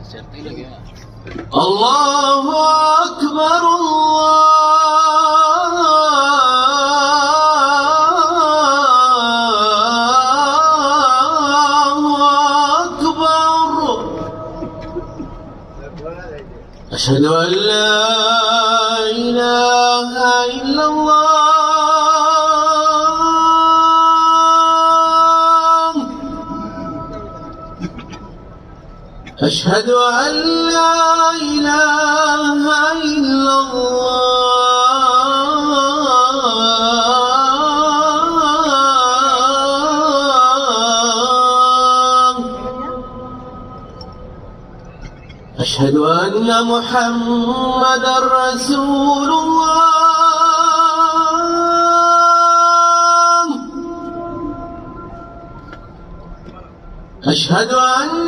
الله أكبر الله أكبر. أشهد أن لا إله إلا الله. أشهد أن لا إله إلا الله. أشهد أن محمدًا رسول الله. أشهد أن